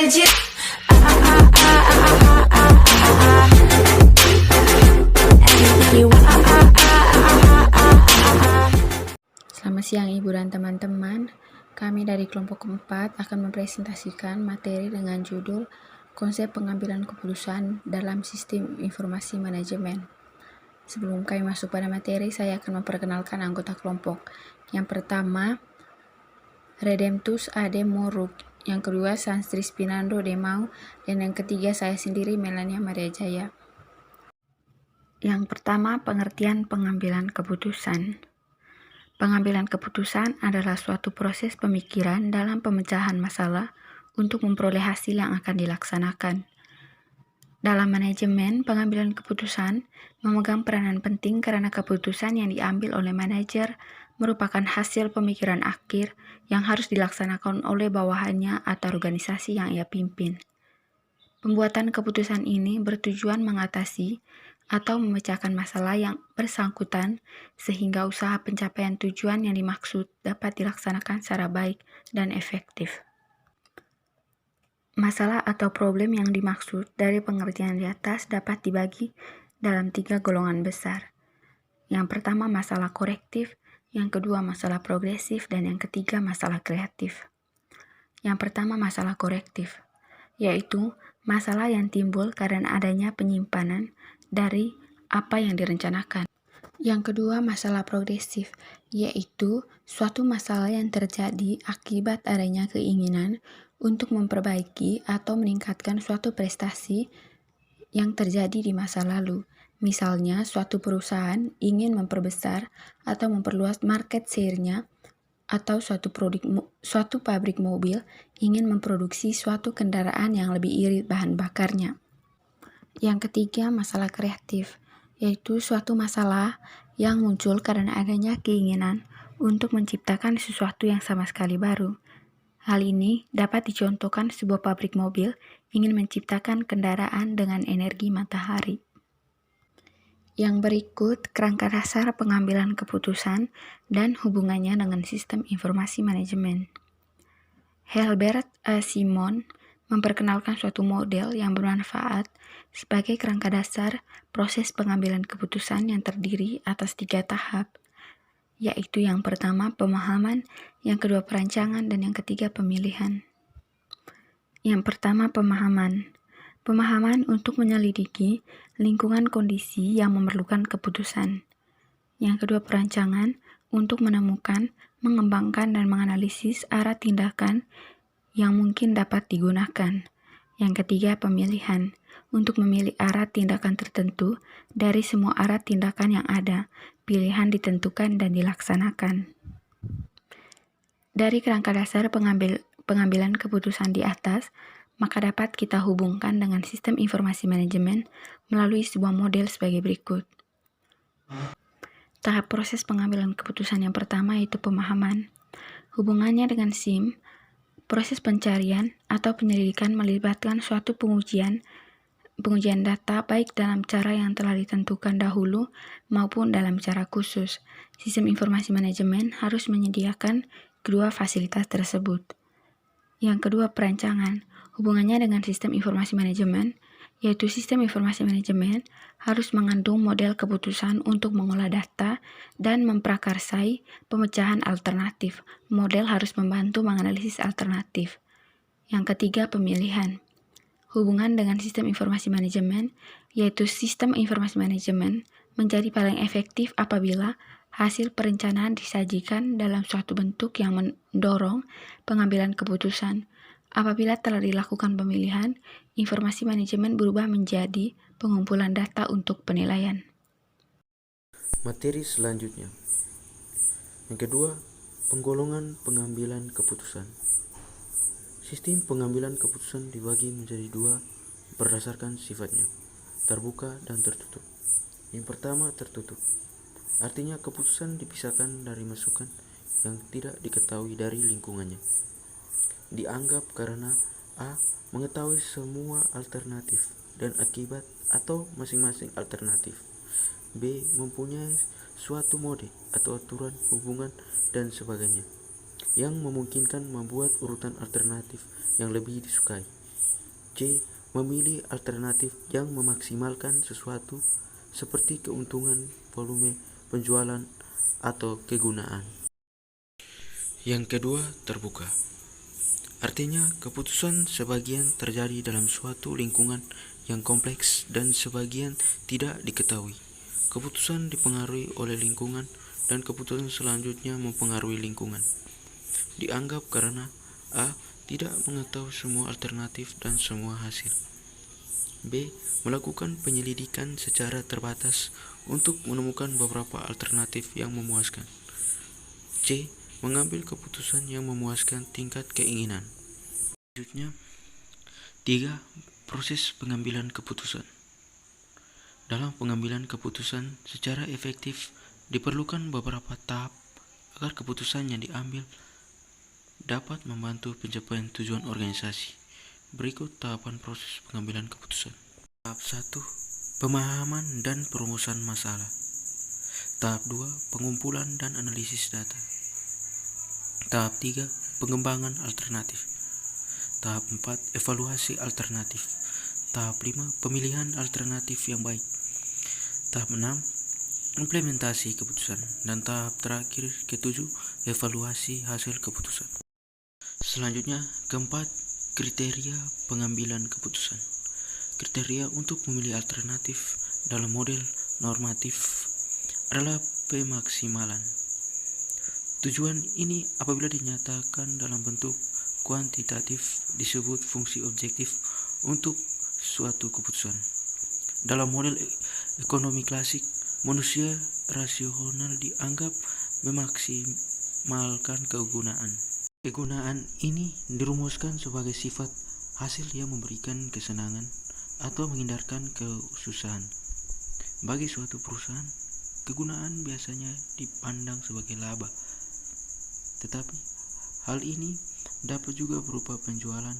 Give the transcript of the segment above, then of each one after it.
legit. Selamat siang Ibu dan teman-teman. Kami dari kelompok keempat akan mempresentasikan materi dengan judul Konsep Pengambilan Keputusan dalam Sistem Informasi Manajemen. Sebelum kami masuk pada materi, saya akan memperkenalkan anggota kelompok. Yang pertama, Redemptus Ade Moruk. Yang kedua, Sanstri Spinando Demau. Dan yang ketiga, saya sendiri, Melania Maria Jaya. Yang pertama, pengertian pengambilan keputusan. Pengambilan keputusan adalah suatu proses pemikiran dalam pemecahan masalah untuk memperoleh hasil yang akan dilaksanakan. Dalam manajemen, pengambilan keputusan memegang peranan penting karena keputusan yang diambil oleh manajer merupakan hasil pemikiran akhir yang harus dilaksanakan oleh bawahannya atau organisasi yang ia pimpin. Pembuatan keputusan ini bertujuan mengatasi atau memecahkan masalah yang bersangkutan sehingga usaha pencapaian tujuan yang dimaksud dapat dilaksanakan secara baik dan efektif. Masalah atau problem yang dimaksud dari pengertian di atas dapat dibagi dalam 3 golongan besar. Yang pertama masalah korektif, yang kedua masalah progresif, dan yang ketiga masalah kreatif. Yang pertama masalah korektif, yaitu masalah yang timbul karena adanya penyimpanan dari apa yang direncanakan. Yang kedua, masalah progresif, yaitu suatu masalah yang terjadi akibat adanya keinginan untuk memperbaiki atau meningkatkan suatu prestasi yang terjadi di masa lalu. Misalnya, suatu perusahaan ingin memperbesar atau memperluas market share-nya, atau suatu pabrik mobil ingin memproduksi suatu kendaraan yang lebih irit bahan bakarnya. Yang ketiga, masalah kreatif, yaitu suatu masalah yang muncul karena adanya keinginan untuk menciptakan sesuatu yang sama sekali baru. Hal ini dapat dicontohkan sebuah pabrik mobil ingin menciptakan kendaraan dengan energi matahari. Yang berikut, kerangka dasar pengambilan keputusan dan hubungannya dengan sistem informasi manajemen. Herbert A. Simon memperkenalkan suatu model yang bermanfaat sebagai kerangka dasar proses pengambilan keputusan yang terdiri atas 3 tahap, yaitu yang pertama pemahaman, yang kedua perancangan, dan yang ketiga pemilihan. Yang pertama pemahaman. Pemahaman untuk menyelidiki lingkungan kondisi yang memerlukan keputusan. Yang kedua perancangan untuk menemukan, mengembangkan, dan menganalisis arah tindakan yang mungkin dapat digunakan. Yang ketiga pemilihan untuk memilih arah tindakan tertentu dari semua arah tindakan yang ada. Pilihan ditentukan dan dilaksanakan. Dari kerangka dasar pengambilan keputusan di atas, maka dapat kita hubungkan dengan sistem informasi manajemen melalui sebuah model sebagai berikut. Tahap proses pengambilan keputusan yang pertama yaitu pemahaman. Hubungannya dengan SIM, proses pencarian atau penyelidikan melibatkan suatu pengujian data baik dalam cara yang telah ditentukan dahulu maupun dalam cara khusus. Sistem informasi manajemen harus menyediakan kedua fasilitas tersebut. Yang kedua perancangan. Hubungannya dengan sistem informasi manajemen, yaitu sistem informasi manajemen harus mengandung model keputusan untuk mengolah data dan memprakarsai pemecahan alternatif. Model harus membantu menganalisis alternatif. Yang ketiga, pemilihan. Hubungan dengan sistem informasi manajemen, yaitu sistem informasi manajemen menjadi paling efektif apabila hasil perencanaan disajikan dalam suatu bentuk yang mendorong pengambilan keputusan. Apabila telah dilakukan pemilihan, informasi manajemen berubah menjadi pengumpulan data untuk penilaian. Materi selanjutnya. Yang kedua, penggolongan pengambilan keputusan. Sistem pengambilan keputusan dibagi menjadi 2 berdasarkan sifatnya, terbuka dan tertutup. Yang pertama, tertutup. Artinya keputusan dipisahkan dari masukan yang tidak diketahui dari lingkungannya. Dianggap karena A. mengetahui semua alternatif dan akibat atau masing-masing alternatif. B. mempunyai suatu mode atau aturan hubungan dan sebagainya yang memungkinkan membuat urutan alternatif yang lebih disukai. C. Memilih alternatif yang memaksimalkan sesuatu seperti keuntungan, volume penjualan, atau kegunaan. Yang kedua, terbuka. Artinya, keputusan sebagian terjadi dalam suatu lingkungan yang kompleks dan sebagian tidak diketahui. Keputusan dipengaruhi oleh lingkungan dan keputusan selanjutnya mempengaruhi lingkungan. Dianggap karena A. Tidak mengetahui semua alternatif dan semua hasil. B. Melakukan penyelidikan secara terbatas untuk menemukan beberapa alternatif yang memuaskan. C. Mengambil keputusan yang memuaskan tingkat keinginan. Selanjutnya, 3. Proses pengambilan keputusan. Dalam pengambilan keputusan secara efektif diperlukan beberapa tahap agar keputusan yang diambil dapat membantu pencapaian tujuan organisasi. Berikut tahapan proses pengambilan keputusan. Tahap 1. Pemahaman dan perumusan masalah. Tahap 2. Pengumpulan dan analisis data. Tahap 3. Pengembangan alternatif. Tahap 4. Evaluasi alternatif. Tahap 5. Pemilihan alternatif yang baik. Tahap 6. Implementasi keputusan. Dan tahap terakhir ke-7. Evaluasi hasil keputusan. Selanjutnya, keempat, kriteria pengambilan keputusan. Kriteria untuk memilih alternatif dalam model normatif adalah pemaksimalan. Tujuan ini apabila dinyatakan dalam bentuk kuantitatif disebut fungsi objektif untuk suatu keputusan. Dalam model ekonomi klasik, manusia rasional dianggap memaksimalkan kegunaan. Kegunaan ini dirumuskan sebagai sifat hasil yang memberikan kesenangan atau menghindarkan kesusahan. Bagi suatu perusahaan, kegunaan biasanya dipandang sebagai laba. Tetapi, hal ini dapat juga berupa penjualan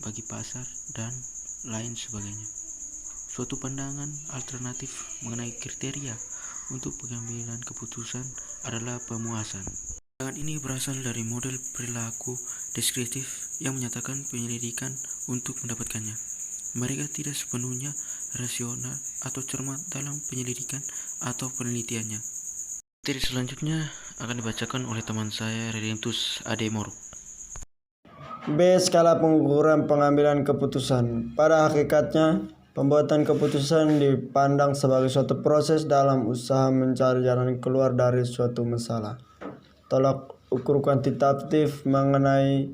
bagi pasar dan lain sebagainya. Suatu pandangan alternatif mengenai kriteria untuk pengambilan keputusan adalah pemuasan. Pandangan ini berasal dari model perilaku deskriptif yang menyatakan penyelidikan untuk mendapatkannya. Mereka tidak sepenuhnya rasional atau cermat dalam penyelidikan atau penelitiannya. Materi selanjutnya akan dibacakan oleh teman saya, Redemptus Ademor. B. Skala pengukuran pengambilan keputusan. Pada hakikatnya, pembuatan keputusan dipandang sebagai suatu proses dalam usaha mencari jalan keluar dari suatu masalah. Tolak ukur kuantitatif mengenai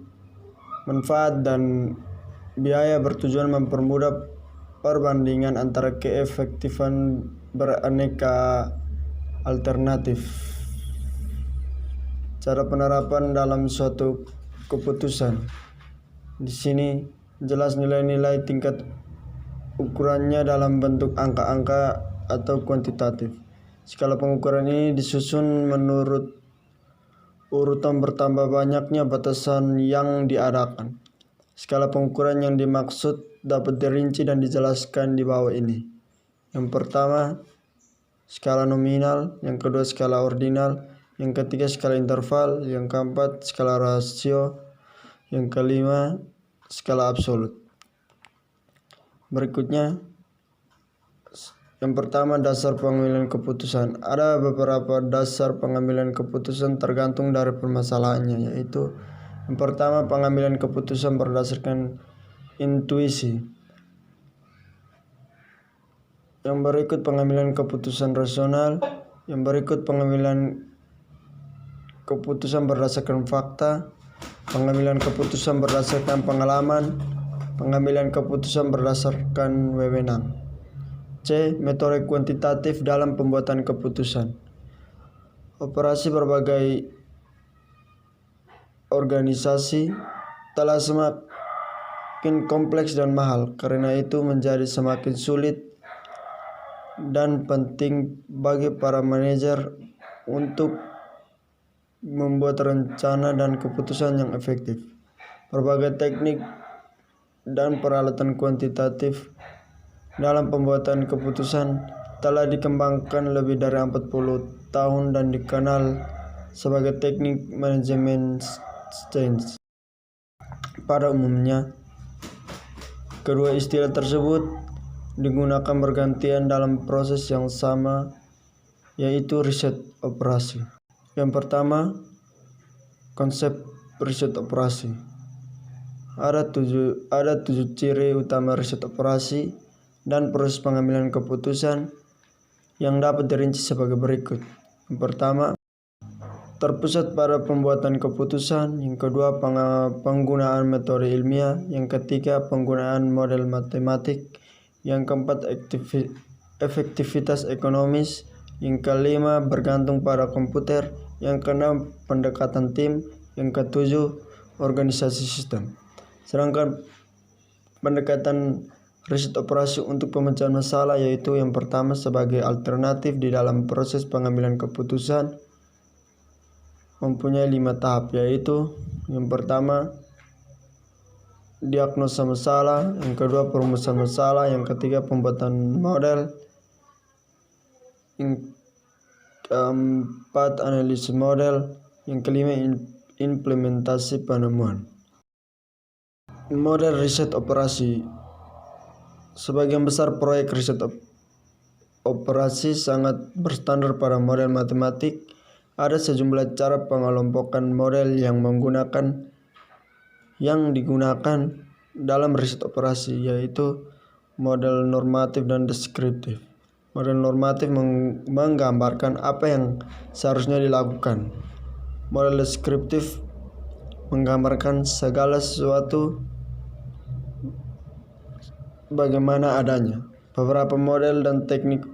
manfaat dan biaya bertujuan mempermudah perbandingan antara keefektifan beraneka alternatif. Cara penerapan dalam suatu keputusan. Di sini jelas nilai-nilai tingkat ukurannya dalam bentuk angka-angka atau kuantitatif. Skala pengukuran ini disusun menurut urutan bertambah banyaknya batasan yang diadakan. Skala pengukuran yang dimaksud dapat dirinci dan dijelaskan di bawah ini. Yang pertama, skala nominal. Yang kedua, skala ordinal. Yang ketiga, skala interval. Yang keempat, skala rasio. Yang kelima, skala absolut. Berikutnya, yang pertama, dasar pengambilan keputusan. Ada beberapa dasar pengambilan keputusan tergantung dari permasalahannya, yaitu yang pertama, pengambilan keputusan berdasarkan intuisi. Yang berikut pengambilan keputusan rasional. Yang berikut pengambilan keputusan berdasarkan fakta. Pengambilan keputusan berdasarkan pengalaman. Pengambilan keputusan berdasarkan wewenang. C. Metode kuantitatif dalam pembuatan keputusan. Operasi berbagai organisasi telah semakin kompleks dan mahal, karena itu menjadi semakin sulit dan penting bagi para manajer untuk membuat rencana dan keputusan yang efektif. Berbagai teknik dan peralatan kuantitatif dalam pembuatan keputusan telah dikembangkan lebih dari 40 tahun dan dikenal sebagai teknik manajemen change. Pada umumnya, Kedua istilah tersebut digunakan bergantian dalam proses yang sama, yaitu riset operasi. Yang pertama, konsep riset operasi. Ada tujuh ciri utama riset operasi dan proses pengambilan keputusan yang dapat dirinci sebagai berikut. Yang pertama, terpusat pada pembuatan keputusan. Yang kedua, penggunaan metode ilmiah. Yang ketiga, penggunaan model matematik. Yang keempat, efektivitas ekonomis. Yang kelima, bergantung pada komputer. Yang keenam, pendekatan tim. Yang ketujuh, organisasi sistem. Sedangkan pendekatan riset operasi untuk pemecahan masalah yaitu yang pertama sebagai alternatif di dalam proses pengambilan keputusan mempunyai 5 tahap, yaitu yang pertama diagnosa masalah, yang kedua perumusan masalah, yang ketiga pembuatan model, yang keempat analisis model, yang kelima implementasi penemuan. Model riset operasi. Sebagian besar proyek riset operasi sangat berstandar pada model matematik. Ada sejumlah cara pengelompokan model yang digunakan dalam riset operasi, yaitu model normatif dan deskriptif. Model normatif menggambarkan apa yang seharusnya dilakukan. Model deskriptif menggambarkan segala sesuatu bagaimana adanya. Beberapa model dan teknik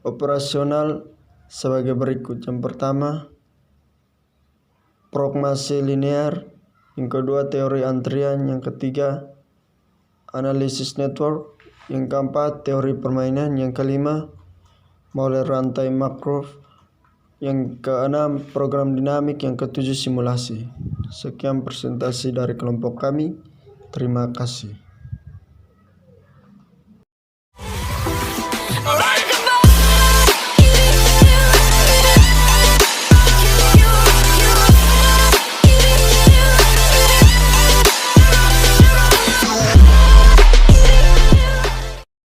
operasional sebagai berikut. Yang pertama, prognosi linear. Yang kedua, teori antrian. Yang ketiga, analisis network. Yang keempat, teori permainan. Yang kelima, model rantai makro. Yang keenam, program dinamik. Yang ketujuh, simulasi. Sekian presentasi dari kelompok kami. Terima kasih.